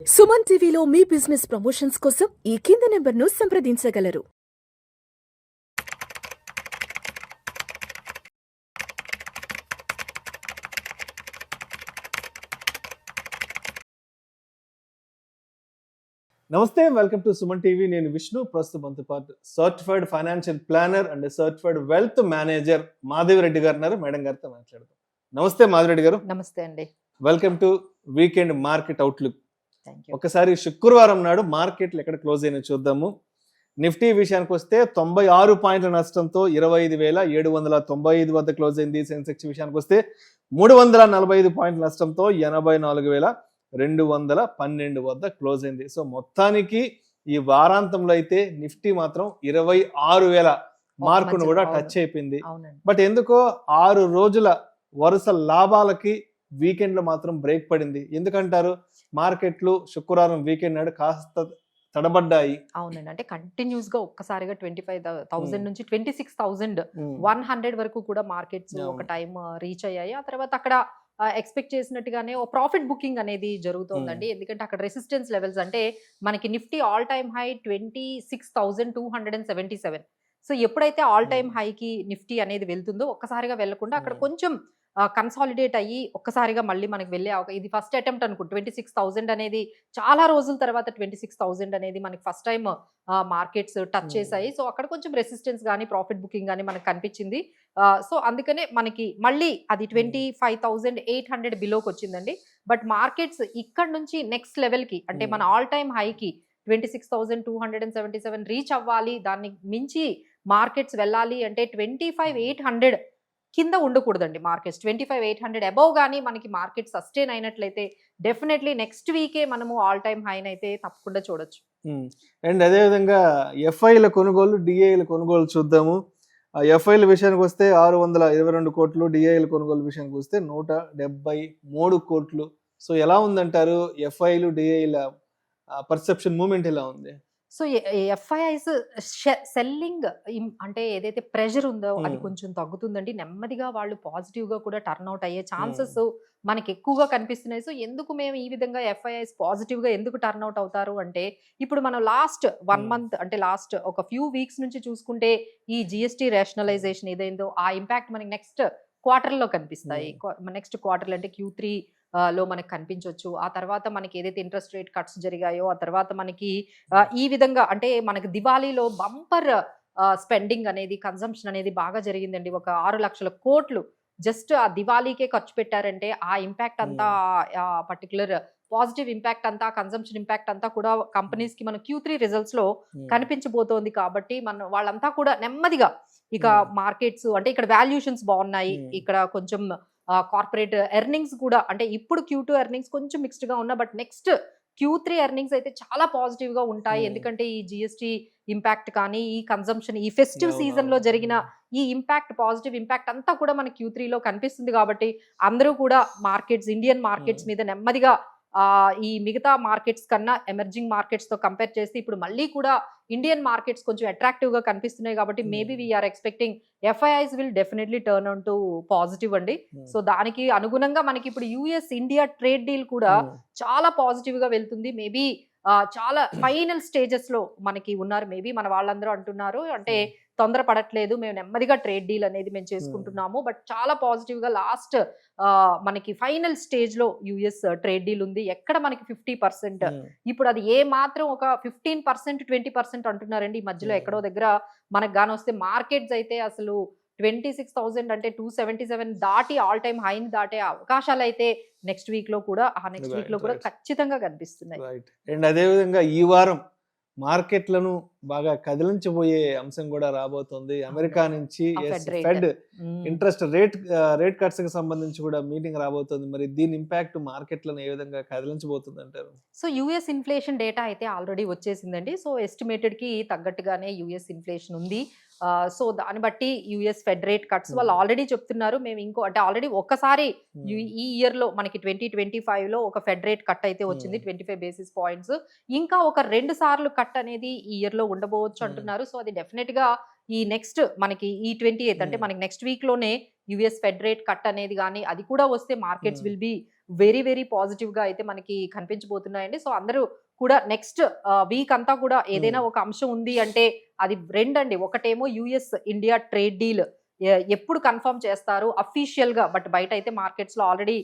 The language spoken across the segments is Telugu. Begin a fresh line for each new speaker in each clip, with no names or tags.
సుమన్ టీవీలో మీ బిజినెస్ ప్రమోషన్స్ కోసం ఈ కింది నెంబర్ను సంప్రదించగలరు.
నమస్తే, వెల్కమ్ టు సుమన్ టీవీ. నేను విష్ణు. ప్రస్తుతం మనతో పాటు certified financial planner and certified wealth manager Madhavi Reddy గారు ఉన్నారు. మేడం గారితో మాట్లాడదాం. నమస్తే మాధవిరెడ్డి గారు.
నమస్తే అండి.
Welcome to weekend market outlook.
Thank you.
ఒకసారి శుక్రవారం నాడు మార్కెట్లు ఎక్కడ క్లోజ్ అయినా చూద్దాము. నిఫ్టీ విషయానికి వస్తే 96 పాయింట్ల నష్టంతో 25,795 వద్ద క్లోజ్ అయింది. సెన్సెక్స్ విషయానికి వస్తే 345 పాయింట్ల నష్టంతో 84,212 వద్ద క్లోజ్ అయింది. సో మొత్తానికి ఈ వారాంతంలో అయితే నిఫ్టీ మాత్రం 26,000 మార్కును కూడా టచ్ అయిపోయింది. బట్ ఎందుకో 6 రోజుల వరుస లాభాలకి వీకెండ్ లో మాత్రం బ్రేక్ పడింది. ఎందుకంటారు? మార్కెట్లు శుక్రవారం వీకెండ్ నాడు కాస్త తడబడ్డాయి.
అవునండి, అంటే కంటిన్యూస్ గా ఒక్కసారిగా 25,000 నుంచి 26,100 వరకు కూడా మార్కెట్స్ ఒక టైం రీచ్ అయ్యాయి. ఆ తర్వాత అక్కడ ఎక్స్పెక్ట్ చేసినట్టుగానే ఓ ప్రాఫిట్ బుకింగ్ అనేది జరుగుతోందండి. ఎందుకంటే అక్కడ రెసిస్టెన్స్ లెవెల్స్ అంటే మనకి Nifty all time high 26,277. So ఎప్పుడైతే ఆల్ టైమ్ హైకి నిఫ్టీ అనేది వెళ్తుందో ఒక్కసారిగా వెళ్లకుండా అక్కడ కొంచెం కన్సాలిడేట్ అయ్యి ఒక్కసారిగా మళ్ళీ మనకి వెళ్ళే ఇది ఫస్ట్ అటెంప్ట్ అనుకో. 26,000 అనేది చాలా రోజుల తర్వాత 26,000 అనేది మనకి ఫస్ట్ టైం మార్కెట్స్ టచ్ చేశాయి. సో అక్కడ కొంచెం రెసిస్టెన్స్ కానీ ప్రాఫిట్ బుకింగ్ కానీ మనకు కనిపించింది. సో అందుకనే మనకి మళ్ళీ అది 25,800 బిలోకి వచ్చిందండి. బట్ మార్కెట్స్ ఇక్కడ నుంచి నెక్స్ట్ లెవెల్ కి అంటే మన ఆల్ టైమ్ హైకి 26,277 రీచ్ అవ్వాలి. దాన్ని మించి మార్కెట్స్ వెళ్ళాలి అంటే 25,800 కింద ఉండకూడదండి. మార్కెట్స్ 25,800 అబౌవ్ కానీ మనకి మార్కెట్ సస్టైన్ అయినట్లయితే డెఫినెట్లీ నెక్స్ట్ వీకే మనము ఆల్ టైమ్ హైన్ అయితే తప్పకుండా చూడొచ్చు.
అండ్ అదేవిధంగా ఎఫ్ఐల కొనుగోలు, డిఐల కొనుగోలు చూద్దాము. ఎఫ్ఐల విషయానికి వస్తే 622 కోట్లు, డిఐల కొనుగోలు విషయానికి వస్తే 173 కోట్లు. సో ఎలా ఉందంటారు ఎఫ్ఐలు డిఐల పర్సెప్షన్ మూమెంట్ ఎలా ఉంది?
సో ఎఫ్ఐఐస్ సెల్లింగ్ అంటే ఏదైతే ప్రెషర్ ఉందో అది కొంచెం తగ్గుతుందండి. నెమ్మదిగా వాళ్ళు పాజిటివ్ గా కూడా టర్న్ అవుట్ అయ్యే ఛాన్సెస్ మనకి ఎక్కువగా కనిపిస్తున్నాయి. సో ఎందుకు మేము ఈ విధంగా ఎఫ్ఐఐస్ పాజిటివ్ గా ఎందుకు టర్న్ అవుట్ అవుతారు అంటే ఇప్పుడు మనం లాస్ట్ 1 మంత్ అంటే లాస్ట్ ఒక ఫ్యూ వీక్స్ నుంచి చూసుకుంటే ఈ జిఎస్టీ రేషనలైజేషన్ ఏదైందో ఆ ఇంపాక్ట్ మనకి నెక్స్ట్ క్వార్టర్ లో కనిపిస్తాయి. నెక్స్ట్ క్వార్టర్ అంటే Q3 లో మనకి కనిపించవచ్చు. ఆ తర్వాత మనకి ఏదైతే ఇంట్రెస్ట్ రేట్ కట్స్ జరిగాయో ఆ తర్వాత మనకి ఈ విధంగా అంటే మనకి దివాళీలో బంపర్ స్పెండింగ్ అనేది కన్సంప్షన్ అనేది బాగా జరిగిందండి. ఒక 6 లక్షల కోట్లు జస్ట్ ఆ దివాళీకే ఖర్చు పెట్టారంటే ఆ ఇంపాక్ట్ అంతా పర్టికులర్ పాజిటివ్ ఇంపాక్ట్ అంతా కన్సంప్షన్ ఇంపాక్ట్ అంతా కూడా కంపెనీస్ కి మన Q3 రిజల్ట్స్ లో కనిపించబోతోంది. కాబట్టి మన వాళ్ళంతా కూడా నెమ్మదిగా ఇక మార్కెట్స్ అంటే ఇక్కడ వాల్యూషన్స్ బాగున్నాయి. ఇక్కడ కొంచెం కార్పొరేట్ ఎర్నింగ్స్ కూడా అంటే ఇప్పుడు Q2 ఎర్నింగ్స్ కొంచెం మిక్స్డ్ గా ఉన్నా బట్ నెక్స్ట్ Q3 ఎర్నింగ్స్ అయితే చాలా పాజిటివ్ గా ఉంటాయి. ఎందుకంటే ఈ జిఎస్టీ ఇంపాక్ట్ కానీ ఈ కన్సంప్షన్ ఈ ఫెస్టివ్ సీజన్ లో జరిగిన ఈ ఇంపాక్ట్ పాజిటివ్ ఇంపాక్ట్ అంతా కూడా మన Q3 లో కనిపిస్తుంది. కాబట్టి అందరూ కూడా మార్కెట్స్ ఇండియన్ మార్కెట్స్ మీద నెమ్మదిగా ఈ మిగతా మార్కెట్స్ కన్నా ఎమర్జింగ్ మార్కెట్స్ తో కంపేర్ చేస్తే ఇప్పుడు మళ్ళీ కూడా ఇండియన్ మార్కెట్స్ కొంచెం అట్రాక్టివ్ గా కనిపిస్తున్నాయి. కాబట్టి maybe we are expecting FIIs will definitely turn on to positive అండి. సో దానికి అనుగుణంగా మనకి ఇప్పుడు యుఎస్ ఇండియా ట్రేడ్ డీల్ కూడా చాలా పాజిటివ్ గా వెళ్తుంది. మేబీ చాలా ఫైనల్ స్టేజెస్ లో మనకి ఉన్నారు. మేబీ మన వాళ్ళందరూ అంటున్నారు అంటే తొందర పడట్లేదు, మేము నెమ్మదిగా ట్రేడ్ డీల్ అనేది మేము చేసుకుంటున్నాము. బట్ చాలా పాజిటివ్ గా లాస్ట్ మనకి ఫైనల్ స్టేజ్ లో యుఎస్ ట్రేడ్ డీల్ ఉంది. ఎక్కడ మనకి 50%, ఇప్పుడు అది ఏ మాత్రం ఒక 15% 20% అంటున్నారండి. ఈ మధ్యలో ఎక్కడో దగ్గర మనకు గాని వస్తే మార్కెట్స్ అయితే అసలు 26,000 అంటే 277 దాటి ఆల్ టైమ్ హైన్ దాటే అవకాశాలు అయితే నెక్స్ట్ వీక్ లో కూడా ఖచ్చితంగా కనిపిస్తున్నాయి.
అండ్ అదే విధంగా ఈ వారం మార్కెట్లను బాగా కదిలించబోయే అంశం కూడా రాబోతుంది. అమెరికా నుంచి ఫెడ్ ఇంట్రెస్ట్ రేట్ కట్స్ కి సంబంధించి కూడా మీటింగ్ రాబోతుంది. మరి దీని ఇంపాక్ట్ మార్కెట్లను ఏ విధంగా కదిలించబోతుంది అంటారు?
సో యుఎస్ ఇన్ఫ్లేషన్ డేటా అయితే ఆల్రెడీ వచ్చేసిందండి. సో ఎస్టిమేటెడ్ కి తగ్గట్టుగానే యుఎస్ ఇన్ఫ్లేషన్ ఉంది. సో దాన్ని బట్టి యుఎస్ ఫెడ్ రేట్ కట్స్ వాళ్ళు ఆల్రెడీ చెప్తున్నారు. మేము ఇంకో అంటే ఆల్రెడీ ఒకసారి ఈ ఇయర్ లో మనకి 2025 లో ఒక ఫెడ్ రేట్ కట్ అయితే వచ్చింది 25 బేసిస్ పాయింట్స్. ఇంకా ఒక 2 సార్లు కట్ అనేది ఈ ఇయర్ లో ఉండబోవచ్చు అంటున్నారు. సో అది డెఫినెట్ గా ఈ నెక్స్ట్ మనకి ఈ 28th అంటే మనకి నెక్స్ట్ వీక్ లోనే యుఎస్ ఫెడ్ రేట్ కట్ అనేది కానీ అది కూడా వస్తే markets will be very very positive గా అయితే మనకి కనిపించబోతున్నాయండి. సో అందరూ కూడా నెక్స్ట్ వీక్ అంతా కూడా ఏదైనా ఒక అంశం ఉంది అంటే అది రెండండి. ఒకటేమో యుఎస్ ఇండియా ట్రేడ్ డీల్ ఎప్పుడు కన్ఫర్మ్ చేస్తారు అఫీషియల్ గా, బట్ బయట అయితే మార్కెట్స్ లో ఆల్రెడీ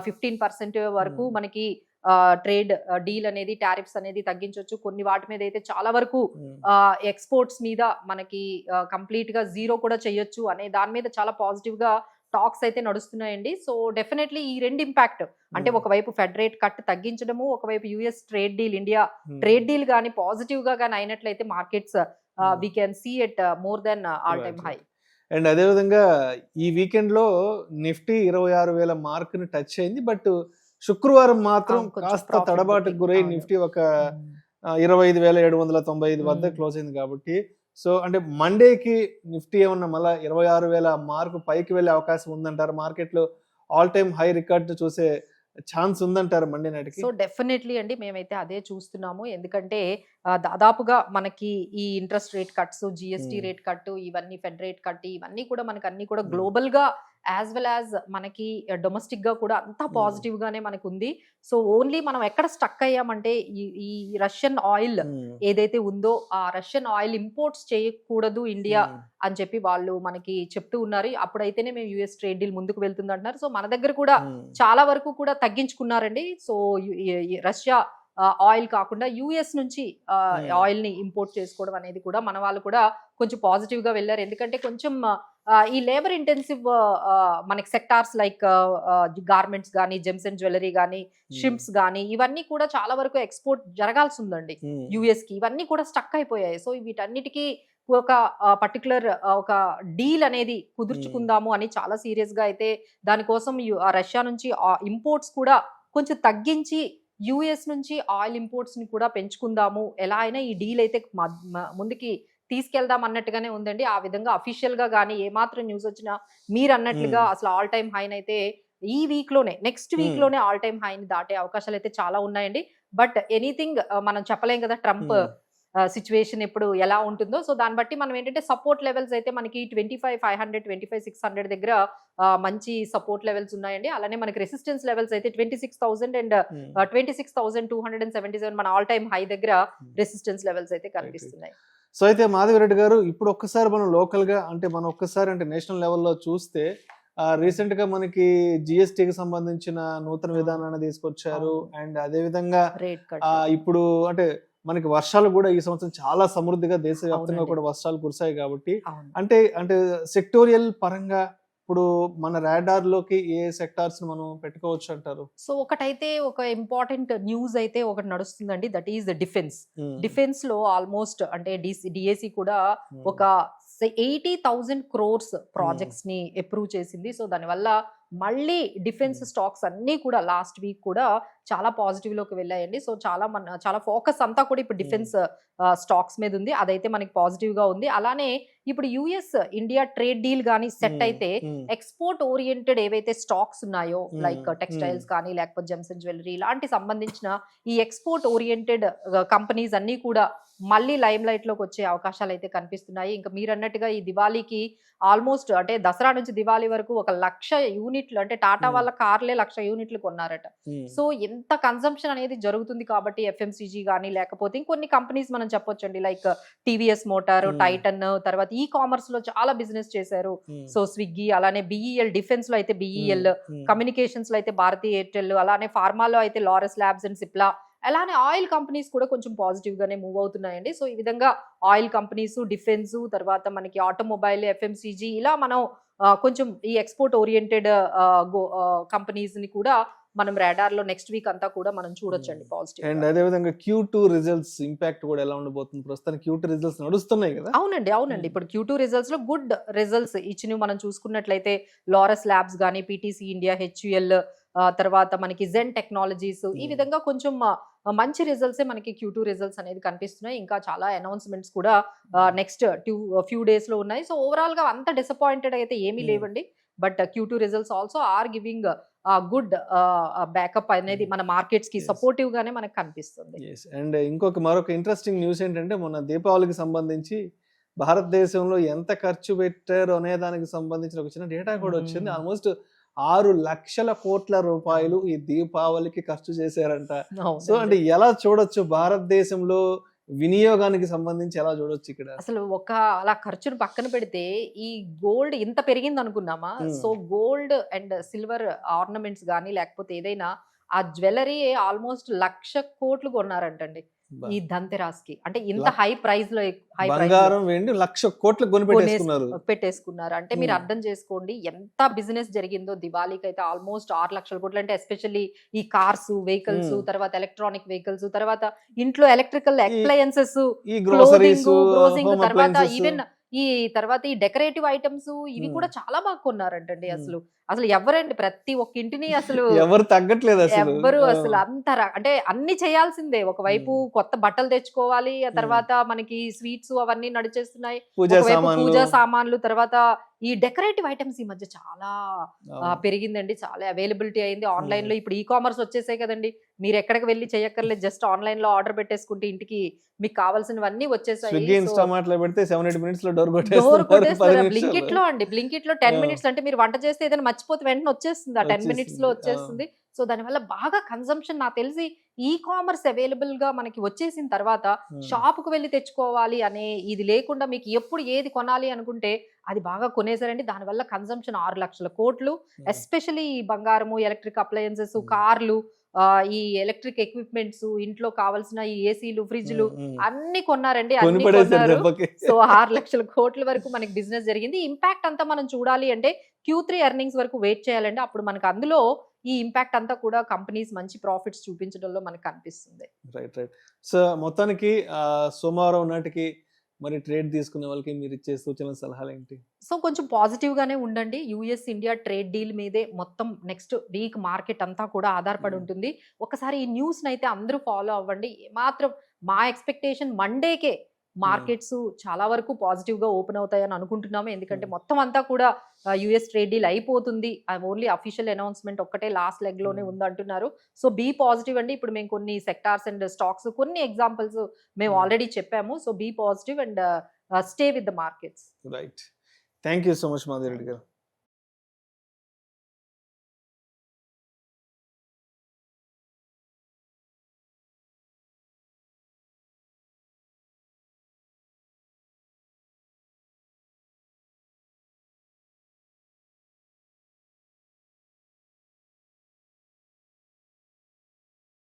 15% వరకు మనకి ట్రేడ్ డీల్ అనేది టారిఫ్స్ అనేది తగ్గించవచ్చు. కొన్ని వాటి మీద అయితే చాలా వరకు ఎక్స్పోర్ట్స్ మీద మనకి కంప్లీట్ గా జీరో కూడా చేయొచ్చు అనే దాని మీద చాలా పాజిటివ్ గా టాక్స్ అయితే నడుస్తున్నాయండి. సో డెఫినెట్లీ ఈ రెండు ఇంపాక్ట్ అంటే ఒకవైపు ఫెడ్ రేట్ కట్ తగ్గించడము, ఒకవైపు US trade deal India trade deal గానీ పాజిటివ్ గా కానీ అయినట్లయితే markets we can see it more than all time high.
And అదే విధంగా ఈ వీకెండ్ లో నిఫ్టీ 26,000 మార్క్ ని టచ్ అయింది. బట్ శుక్రవారం మాత్రం కాస్త తడబాటుకు గురై నిఫ్టీ ఒక 25,795 వద్ద క్లోజ్ అయింది. కాబట్టి సో అంటే మండేకి నిఫ్టీ ఏమన్నా మళ్ళీ 26,000 మార్కు పైకి వెళ్ళే అవకాశం ఉందంటారు? మార్కెట్ లో ఆల్ టైమ్ హై రికార్డ్ చూసే ఛాన్స్ ఉందంటారు మండే నాటికి?
సో డెఫినెట్లీ అండి, మేమైతే అదే చూస్తున్నాము. ఎందుకంటే దాదాపుగా మనకి ఈ interest rate cuts, GST rate cut, ఇవన్నీ ఫెడ్ రేట్ కట్, ఇవన్నీ కూడా మనకి అన్ని కూడా గ్లోబల్ గా యాజ్ వెల్ యాజ్ మనకి డొమెస్టిక్ గా కూడా అంతా పాజిటివ్ గానే మనకు ఉంది. సో ఓన్లీ మనం ఎక్కడ స్టక్ అయ్యామంటే ఈ రష్యన్ ఆయిల్ ఏదైతే ఉందో ఆ రష్యన్ ఆయిల్ ఇంపోర్ట్స్ చేయకూడదు ఇండియా అని చెప్పి వాళ్ళు మనకి చెప్తూ ఉన్నారు. అప్పుడైతేనే మేము యుఎస్ ట్రేడ్ డీల్ ముందుకు వెళ్తుంది అంటున్నారు. సో మన దగ్గర కూడా చాలా వరకు కూడా తగ్గించుకున్నారండి. సో రష్యా ఆయిల్ కాకుండా యుఎస్ నుంచి ఆయిల్ ని ఇంపోర్ట్ చేసుకోవడం అనేది కూడా మన వాళ్ళు కూడా కొంచెం పాజిటివ్ గా వెళ్ళారు. ఎందుకంటే కొంచెం ఈ లేబర్ ఇంటెన్సివ్ మనకి సెక్టార్స్ లైక్ గార్మెంట్స్ కానీ, జెమ్స్ అండ్ జ్యువెలరీ కానీ, షింప్స్ కానీ ఇవన్నీ కూడా చాలా వరకు ఎక్స్పోర్ట్ జరగాల్సి ఉందండి యుఎస్ కి. ఇవన్నీ కూడా స్టక్ అయిపోయాయి. సో వీటన్నిటికీ ఒక పర్టికులర్ ఒక డీల్ అనేది కుదుర్చుకుందాము అని చాలా సీరియస్ గా అయితే దానికోసం రష్యా నుంచి ఇంపోర్ట్స్ కూడా కొంచెం తగ్గించి యుఎస్ నుంచి ఆయిల్ ఇంపోర్ట్స్ ని కూడా పెంచుకుందాము, ఎలా అయినా ఈ డీల్ అయితే ముందుకి తీసుకెళ్దాం అన్నట్టుగానే ఉందండి. ఆ విధంగా అఫీషియల్ గా కానీ ఏమాత్రం న్యూస్ వచ్చినా మీరు అన్నట్లుగా అసలు ఆల్ టైమ్ హైన్ అయితే ఈ వీక్ లోనే, నెక్స్ట్ వీక్ లోనే ఆల్ టైమ్ హైని దాటే అవకాశాలు అయితే చాలా ఉన్నాయండి. బట్ ఎనీథింగ్ మనం చెప్పలేం కదా ట్రంప్ సిచ్యువేషన్ ఎప్పుడు ఎలా ఉంటుందో. సో దాన్ని బట్టి మనం ఏంటంటే సపోర్ట్ లెవెల్స్ అయితే మనకి 25,500 25,600 దగ్గర మంచి సపోర్ట్ లెవెల్స్ ఉన్నాయండి. అలానే మనకి రెసిస్టెన్స్ లెవెల్స్ అయితే 26,000 అండ్ 26,277 మన ఆల్ టైమ్ హై దగ్గర రెసిస్టెన్స్ లెవెల్స్ అయితే కనిపిస్తున్నాయి.
సో అయితే మాధవిరెడ్డి గారు, ఇప్పుడు ఒక్కసారి మనం లోకల్ గా అంటే మనం ఒక్కసారి అంటే నేషనల్ లెవెల్లో చూస్తే రీసెంట్ గా మనకి జిఎస్టీకి సంబంధించిన నూతన విధానాన్ని తీసుకొచ్చారు. అండ్ అదే విధంగా ఇప్పుడు అంటే మనకి వర్షాలు కూడా ఈ సంవత్సరం చాలా సమృద్ధిగా దేశవ్యాప్తంగా కూడా వర్షాలు కురిశాయి. కాబట్టి అంటే అంటే సెక్టోరియల్ పరంగా ఇప్పుడు మన రాడార్ లోకి ఏ సెక్టార్స్ మనం పెట్టుకోవచ్చు అంటారు?
సో ఒకటైతే ఒక ఇంపార్టెంట్ న్యూస్ అయితే ఒకటి నడుస్తుందండి, that is the defence. Defence లో ఆల్మోస్ట్ అంటే డిఏసి కూడా ఒక 80,000 crores ప్రాజెక్ట్స్ ని అప్రూవ్ చేసింది. సో దానివల్ల మళ్ళీ డిఫెన్స్ స్టాక్స్ అన్ని కూడా లాస్ట్ వీక్ కూడా చాలా పాజిటివ్ లోకి వెళ్ళాయండి. సో చాలా ఫోకస్ అంతా కూడా ఇప్పుడు డిఫెన్స్ స్టాక్స్ మీద ఉంది. అదైతే మనకి పాజిటివ్ గా ఉంది. అలానే ఇప్పుడు యుఎస్ ఇండియా ట్రేడ్ డీల్ గానీ సెట్ అయితే ఎక్స్పోర్ట్ ఓరియంటెడ్ ఏవైతే స్టాక్స్ ఉన్నాయో లైక్ టెక్స్టైల్స్ కానీ లేకపోతే జెమ్స్ అండ్ జ్యువెలరీ ఇలాంటి సంబంధించిన ఈ ఎక్స్పోర్ట్ ఓరియంటెడ్ కంపెనీస్ అన్ని కూడా మళ్ళీ లైమ్ లైట్ లోకి వచ్చే అవకాశాలు అయితే కనిపిస్తున్నాయి. ఇంకా మీరు అన్నట్టుగా ఈ దివాళీకి ఆల్మోస్ట్ అంటే దసరా నుంచి దివాళీ వరకు 1,00,000 యూనిట్లు అంటే టాటా వాళ్ళ కార్లే 1,00,000 యూనిట్లు కొన్నారట. సో ఎంత కన్సంప్షన్ అనేది జరుగుతుంది. కాబట్టి ఎఫ్ఎంసీజీ కానీ లేకపోతే ఇంకొన్ని కంపెనీస్ మనం చెప్పొచ్చండి లైక్ టీవీఎస్ మోటార్, టైటన్, తర్వాత ఈ కామర్స్ లో చాలా బిజినెస్ చేశారు. సో స్విగ్గీ, అలానే బిఈఎల్, డిఫెన్స్ లో అయితే బిఈఎల్, కమ్యూనికేషన్స్ లో అయితే భారతీ ఎయిర్టెల్, అలానే ఫార్మాలో అయితే లారెస్ ల్యాబ్స్ అండ్ సిప్లా, అలానే ఆయిల్ కంపెనీస్ కూడా కొంచెం పాజిటివ్ గానే మూవ్ అవుతున్నాయండి. సో ఈ విధంగా ఆయిల్ కంపెనీస్, డిఫెన్స్, తర్వాత మనకి ఆటోమొబైల్, ఎఫ్ఎంసీజీ ఇలా మనం కొంచెం ఈ ఎక్స్పోర్ట్ ఓరియంటెడ్ కంపెనీస్ ని కూడా మనం రాడార్ లో నెక్స్ట్ వీక్ అంతా కూడా మనం చూడొచ్చండి పాజిటివ్.
అండ్ అదే విధంగా Q2 రిజల్ట్స్ ఇంపాక్ట్ కూడా ఎలా ఉండబోతుంది? ప్రస్తుతానికి Q2 రిజల్ట్స్ నడుస్తున్నాయి కదా?
అవునండి. ఇప్పుడు Q2 రిజల్ట్స్ లో గుడ్ రిజల్ట్స్ ఇచ్చినవి మనం చూసుకున్నట్లయితే లారెస్ ల్యాబ్స్ గానీ, పీటీసీ ఇండియా, హెచ్యుఎల్, తర్వాత మనకి జెన్ టెక్నాలజీస్, ఈ విధంగా కొంచెం మంచి రిజల్ట్సే మనకి Q2 రిజల్ట్స్ అనేది కనిపిస్తున్నాయి. ఇంకా చాలా అనౌన్స్మెంట్స్ కూడా నెక్స్ట్ ఫ్యూ డేస్ లో ఉన్నాయి. సో ఓవరాల్ గా అంత డిసప్పాయింటెడ్ అయితే ఏమీ లేవండి. But Q2 results also are giving good backup అనేది మన మార్కెట్స్ కి సపోర్టివ్ గానే మనకు కనిపిస్తుంది.
అండ్ మరొక ఇంట్రెస్టింగ్ న్యూస్ ఏంటంటే మొన్న దీపావళికి సంబంధించి భారతదేశంలో ఎంత ఖర్చు పెట్టారు అనే దానికి సంబంధించిన ఒక చిన్న డేటా కూడా వచ్చింది. ఆల్మోస్ట్ 6 లక్షల కోట్ల రూపాయలు ఈ దీపావళికి ఖర్చు చేశారంట. సో అంటే ఎలా చూడొచ్చు భారతదేశంలో వినియోగానికి సంబంధించి ఎలా చూడొచ్చు ఇక్కడ?
అసలు ఒక అలా ఖర్చును పక్కన పెడితే ఈ గోల్డ్ ఇంత పెరిగింది అనుకున్నామా? So gold and silver ornaments గానీ లేకపోతే ఏదైనా ఆ జ్యువెలరీ ఆల్మోస్ట్ 1,00,000 కోట్లు కొన్నారంటండి ఈ ధన్తెరాస్ కి. అంటే ఇంత హై ప్రైస్ లో
బంగారం వెండి 1,00,000 కోట్లు
పెట్టేసుకున్నారు. అంటే మీరు అర్థం చేసుకోండి ఎంత బిజినెస్ జరిగిందో దివాళీకి అయితే. ఆల్మోస్ట్ 6 లక్షల కోట్లు. అంటే ఎస్పెషల్లీ ఈ కార్స్, వెహికల్స్, తర్వాత ఎలక్ట్రానిక్ వెహికల్స్, తర్వాత ఇంట్లో ఎలక్ట్రికల్ అప్లయన్సెస్, గ్రోసింగ్, తర్వాత ఈవెన్ ఈ తర్వాత ఈ డెకరేటివ్ ఐటమ్స్ ఇవి కూడా చాలా బాగా కొన్నారంటండి. అసలు ఎవరండి ప్రతి ఒక్క ఇంటిని అసలు
ఎవరు తగ్గట్లేదు,
ఎవరు అసలు అంత అంటే అన్ని చేయాల్సిందే. ఒకవైపు కొత్త బట్టలు తెచ్చుకోవాలి, ఆ తర్వాత మనకి స్వీట్స్ అవన్నీ నడిచేస్తున్నాయి, పూజా సామాన్లు, తర్వాత ఈ డెకరేటివ్ ఐటమ్స్ ఈ మధ్య చాలా పెరిగిందండి. చాలా అవైలబిలిటీ అయింది ఆన్లైన్ లో. ఇప్పుడు ఈ కామర్స్ వచ్చేసాయి కదండి, మీరు ఎక్కడికి వెళ్ళి చేయక్కర్లేదు, జస్ట్ ఆన్లైన్ లో ఆర్డర్ పెట్టేసుకుంటే ఇంటికి మీకు కావాల్సినవన్నీ వచ్చేసాయి. బ్లింకిట్ లో అండి, బ్లింకిట్ లో 10 మినిట్స్ అంటే మీరు వంట చేస్తే ఏదైనా మర్చిపోతే వెంటనే వచ్చేస్తుంది, ఆ 10 మినిట్స్ లో వచ్చేస్తుంది. సో దానివల్ల బాగా కన్సంప్షన్ నాకు తెలిసి ఈ కామర్స్ అవైలబుల్ గా మనకి వచ్చేసిన తర్వాత షాప్ కు వెళ్ళి తెచ్చుకోవాలి అనే ఇది లేకుండా మీకు ఎప్పుడు ఏది కొనాలి అనుకుంటే అది బాగా కొనేసారండి. దానివల్ల కన్సంప్షన్ 6 లక్షల కోట్లు. ఎస్పెషలీ ఈ బంగారము, ఎలక్ట్రిక్ అప్లయన్సెస్, కార్లు, ఈ ఎలక్ట్రిక్ ఎక్విప్మెంట్స్, ఇంట్లో కావాల్సిన ఈ ఏసీలు, ఫ్రిడ్జ్లు అన్ని కొన్నారండి, అన్ని కొన్నారు. సో 6 లక్షల కోట్ల వరకు మనకి బిజినెస్ జరిగింది. ఇంపాక్ట్ అంతా మనం చూడాలి అంటే Q3 ఎర్నింగ్స్ వరకు వెయిట్ చేయాలండి. అప్పుడు మనకు అందులో ఈ ఇంపాక్ట్ అంతా కూడా కంపెనీస్ మంచి ప్రాఫిట్స్ చూపించడంలో మనకు కనిపిస్తుంది.
రైట్. సో మొత్తానికి సోమవారం నాటికి మరి ట్రేడ్ తీసుకునే వాళ్ళకి మీరు ఇచ్చే సూచన సలహాలు ఏంటి?
సో కొంచెం పాజిటివ్ గానే ఉండండి. యుఎస్ ఇండియా ట్రేడ్ డీల్ మీదే మొత్తం నెక్స్ట్ వీక్ మార్కెట్ అంతా కూడా ఆధారపడి ఉంటుంది. ఒకసారి ఈ న్యూస్ అయితే అందరూ ఫాలో అవ్వండి. మాత్రం మా ఎక్స్పెక్టేషన్ మండేకే మార్కెట్స్ చాలా వరకు పాజిటివ్ గా ఓపెన్ అవుతాయని అనుకుంటున్నాము. ఎందుకంటే మొత్తం అంతా కూడా యుఎస్ ట్రేడ్ డీల్ అయిపోతుంది, ఓన్లీ అఫీషియల్ అనౌన్స్మెంట్ ఒక్కటే లాస్ట్ లెగ్ లోనే ఉంది అంటున్నారు. సో బీ పాజిటివ్ అండి. ఇప్పుడు మేము కొన్ని సెక్టార్స్ అండ్ స్టాక్స్ కొన్ని ఎగ్జాంపుల్స్ మేము ఆల్రెడీ చెప్పాము. So be positive and stay with the markets.
Right. Thank you so much Madhavi Reddy గారు.